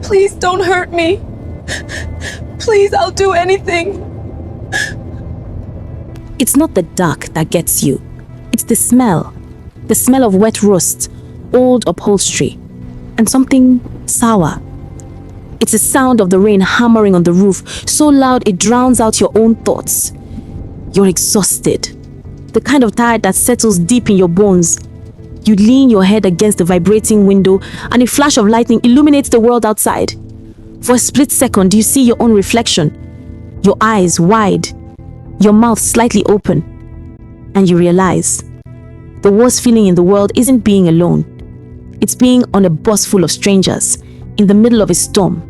Please don't hurt me. Please, I'll do anything. It's not the dark that gets you. It's the smell. The smell of wet rust, old upholstery, and something sour. It's the sound of the rain hammering on the roof, so loud it drowns out your own thoughts. You're exhausted. The kind of tired that settles deep in your bones. You lean your head against the vibrating window, and a flash of lightning illuminates the world outside. For a split second, you see your own reflection, your eyes wide, your mouth slightly open, and you realize the worst feeling in the world isn't being alone. It's being on a bus full of strangers in the middle of a storm,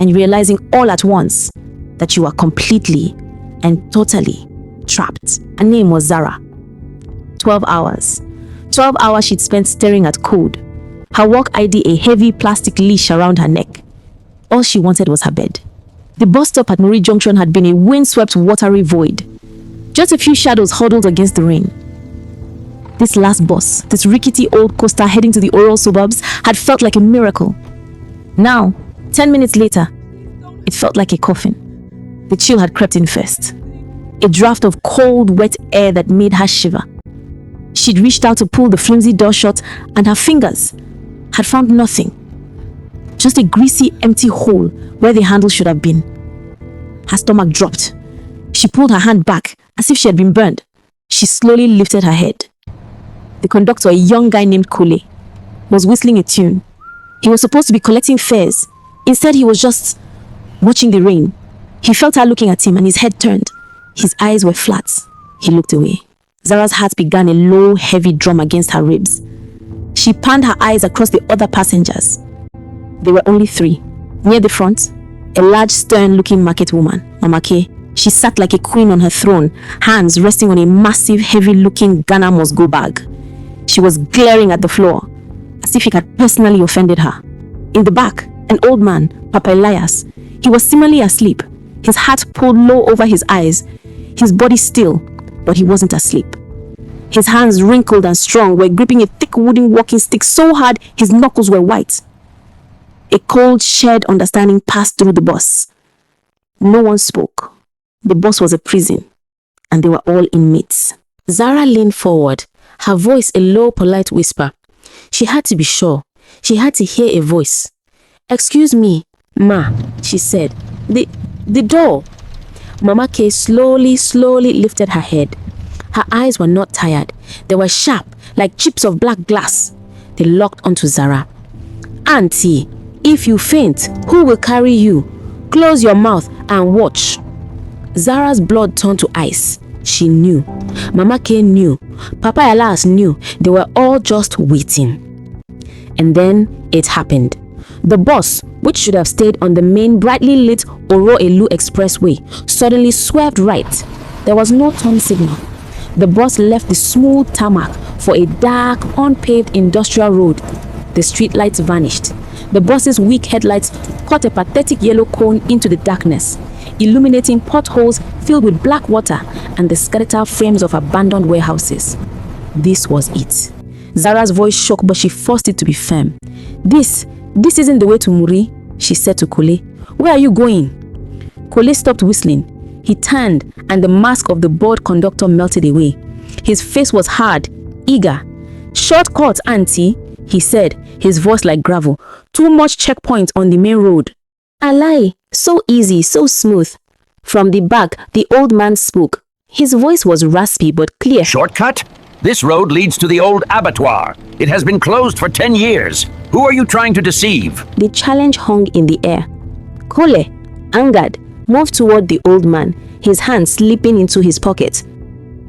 and realizing all at once that you are completely and totally trapped. Her name was Zara. 12 hours. 12 hours she'd spent staring at code. Her work ID a heavy plastic leash around her neck. All she wanted was her bed. The bus stop at Muri Junction had been a windswept, watery void. Just a few shadows huddled against the rain. This last bus, this rickety old coaster heading to the oral suburbs, had felt like a miracle. Now, 10 minutes later, it felt like a coffin. The chill had crept in first. A draft of cold, wet air that made her shiver. She'd reached out to pull the flimsy door shut, and her fingers had found nothing. Just a greasy, empty hole where the handle should have been. Her stomach dropped. She pulled her hand back as if she had been burned. She slowly lifted her head. The conductor, a young guy named Kole, was whistling a tune. He was supposed to be collecting fares. Instead, he was just watching the rain. He felt her looking at him and his head turned. His eyes were flat. He looked away. Zara's heart began a low, heavy drum against her ribs. She panned her eyes across the other passengers. There were only 3. Near the front, a large, stern-looking market woman, Mama K. She sat like a queen on her throne, hands resting on a massive, heavy-looking Ghana must-go bag. She was glaring at the floor, as if he had personally offended her. In the back, an old man, Papa Elias. He was similarly asleep, his hat pulled low over his eyes, his body still, but he wasn't asleep. His hands, wrinkled and strong, were gripping a thick wooden walking stick so hard his knuckles were white. A cold, shared understanding passed through the bus. No one spoke. The bus was a prison, and they were all inmates. Zara leaned forward, her voice a low, polite whisper. She had to be sure. She had to hear a voice. "Excuse me, ma," she said. The door." Mama K slowly lifted her head. Her eyes were not tired. They were sharp, like chips of black glass. They locked onto Zara. "Auntie, if you faint, who will carry you? Close your mouth and watch." Zara's blood turned to ice. She knew. Mama K knew. Papa Elias knew. They were all just waiting. And then it happened. The bus, which should have stayed on the main brightly lit Oro Elu Expressway, suddenly swerved right. There was no turn signal. The bus left the smooth tarmac for a dark, unpaved industrial road. The streetlights vanished. The bus's weak headlights cut a pathetic yellow cone into the darkness, illuminating potholes filled with black water and the skeletal frames of abandoned warehouses. This was it. Zara's voice shook, but she forced it to be firm. This isn't the way to Muri," she said to Kole. "Where are you going?" Kole stopped whistling. He turned, and the mask of the bored conductor melted away. His face was hard, eager. "Shortcut, auntie," he said, his voice like gravel. "Too much checkpoint on the main road." "Alai, so easy, so smooth." From the back, the old man spoke. His voice was raspy but clear. "Shortcut? This road leads to the old abattoir. It has been closed for 10 years. Who are you trying to deceive?" The challenge hung in the air. Kole, angered, moved toward the old man, his hand slipping into his pocket.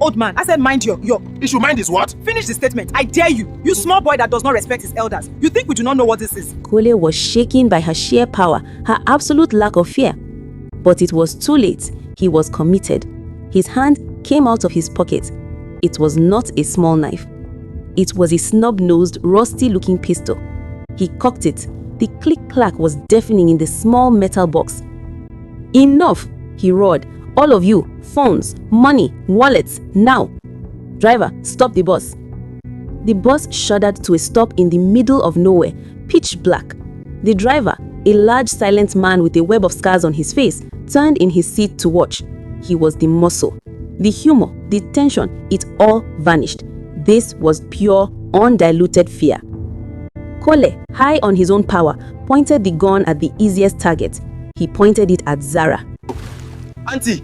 "Old man, I said mind your... He should mind his what? Finish the statement. I dare you. You small boy that does not respect his elders. You think we do not know what this is?" Kole was shaken by her sheer power, her absolute lack of fear. But it was too late. He was committed. His hand came out of his pocket. It was not a small knife. It was a snub-nosed, rusty-looking pistol. He cocked it. The click-clack was deafening in the small metal box. "Enough!" he roared. "All of you, phones, money, wallets, now! Driver, stop the bus." The bus shuddered to a stop in the middle of nowhere, pitch black. The driver, A large silent man with a web of scars on his face turned in his seat to watch. He was the muscle. The humor, the tension, it all vanished. This was pure, undiluted fear. Kole, high on his own power, pointed the gun at the easiest target. He pointed it at Zara. Auntie,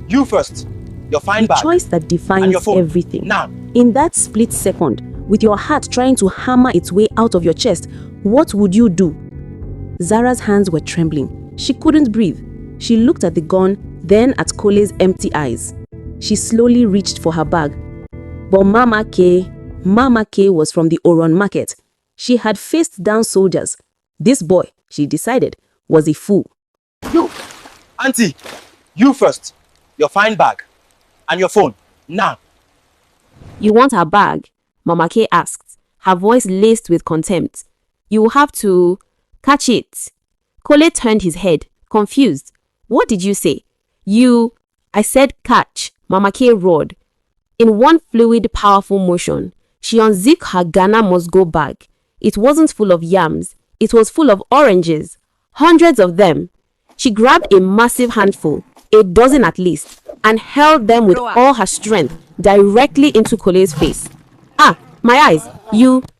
you first. Your fine The bag. choice that And defines your phone. everything. Now. In that split second, with your heart trying to hammer its way out of your chest, what would you do? Zara's hands were trembling. She couldn't breathe. She looked at the gun, then at Kole's empty eyes. She slowly reached for her bag. But Mama K was from the Oron market. She had faced down soldiers. This boy, she decided, was a fool. You. Auntie, you first. Your fine bag. And your phone. Now. You want her bag? Mama K asked, her voice laced with contempt. You will have to catch it. Kole turned his head, confused. What did you say? I said catch, Mama K roared. In one fluid, powerful motion, she unzipped her Ghana must-go bag. It wasn't full of yams. It was full of oranges. Hundreds of them. She grabbed a massive handful, a dozen at least, and hurled them with all her strength directly into Kole's face. Ah, my eyes,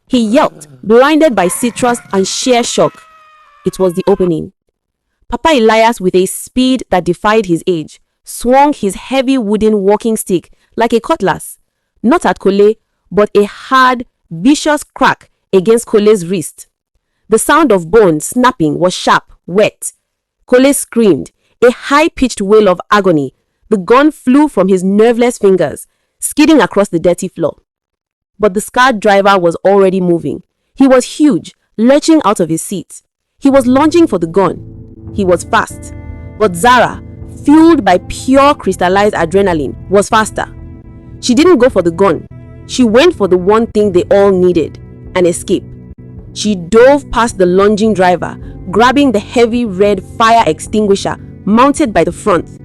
he yelped, blinded by citrus and sheer shock. It was the opening. Papa Elias, with a speed that defied his age, swung his heavy wooden walking stick like a cutlass, not at Kole, but a hard, vicious crack against Kole's wrist. The sound of bone snapping was sharp, wet. Kole screamed, a high-pitched wail of agony. The gun flew from his nerveless fingers, skidding across the dirty floor. But the scarred driver was already moving. He was huge, lurching out of his seat. He was lunging for the gun. He was fast. But Zara, fueled by pure crystallized adrenaline, was faster. She didn't go for the gun. She went for the one thing they all needed, an escape. She dove past the lunging driver, grabbing the heavy red fire extinguisher mounted by the front.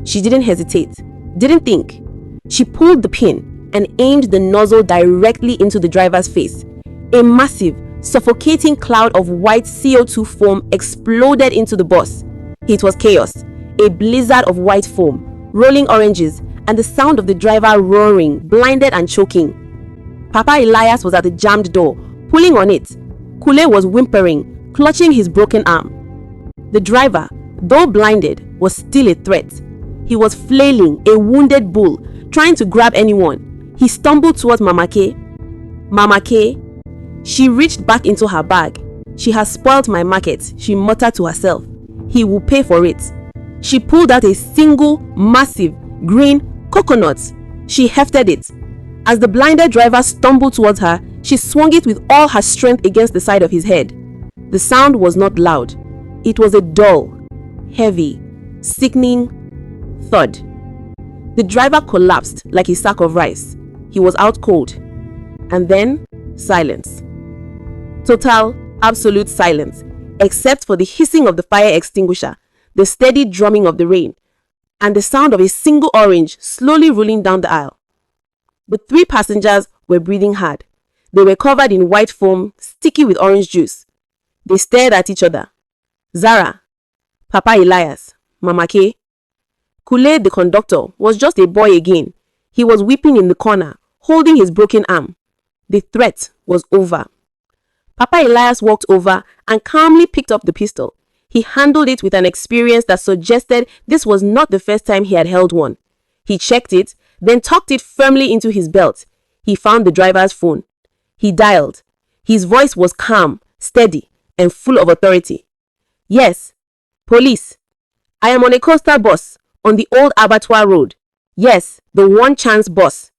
She didn't hesitate, didn't think. She pulled the pin and aimed the nozzle directly into the driver's face. A massive, suffocating cloud of white CO2 foam exploded into the bus. It was chaos, a blizzard of white foam, rolling oranges, and the sound of the driver roaring, blinded and choking. Papa Elias was at the jammed door, pulling on it. Kole was whimpering, clutching his broken arm. The driver, though blinded, was still a threat. He was flailing, a wounded bull, trying to grab anyone. He stumbled towards Mama K. Mama K. She reached back into her bag. She has spoiled my market, she muttered to herself. He will pay for it. She pulled out a single, massive, green coconut. She hefted it. As the blinded driver stumbled towards her, she swung it with all her strength against the side of his head. The sound was not loud. It was a dull, heavy, sickening thud. The driver collapsed like a sack of rice. He was out cold. And then, silence. Total, absolute silence, except for the hissing of the fire extinguisher, the steady drumming of the rain, and the sound of a single orange slowly rolling down the aisle. The three passengers were breathing hard. They were covered in white foam, sticky with orange juice. They stared at each other. Zara, Papa Elias, Mama K. Kule, the conductor, was just a boy again. He was weeping in the corner, holding his broken arm. The threat was over. Papa Elias walked over and calmly picked up the pistol. He handled it with an experience that suggested this was not the first time he had held one. He checked it, then tucked it firmly into his belt. He found the driver's phone. He dialed. His voice was calm, steady, and full of authority. Yes, police. I am on a coastal bus on the old abattoir road. Yes, the one chance bus.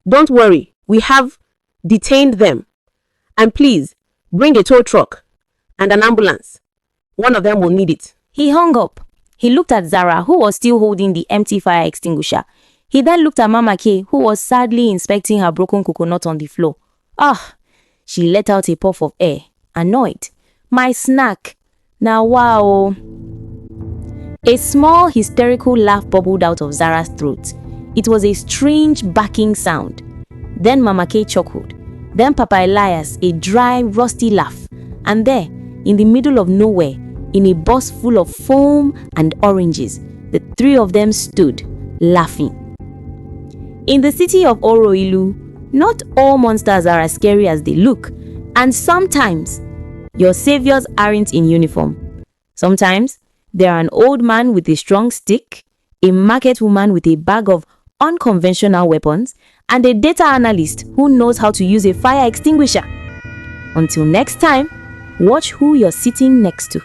Don't worry, we have detained them. And please, bring a tow truck and an ambulance. One of them will need it. He hung up. He looked at Zara, who was still holding the empty fire extinguisher. He then looked at Mama K, who was sadly inspecting her broken coconut on the floor. Ah, she let out a puff of air, annoyed. My snack. Now wow. A small hysterical laugh bubbled out of Zara's throat. It was a strange barking sound. Then Mama K chuckled. Then Papa Elias, a dry, rusty laugh. And there, in the middle of nowhere, In a bus full of foam and oranges, the three of them stood, laughing. In the city of Oroilu, not all monsters are as scary as they look, and sometimes your saviors aren't in uniform. Sometimes they are an old man with a strong stick, a market woman with a bag of unconventional weapons, and a data analyst who knows how to use a fire extinguisher. Until next time, watch who you're sitting next to.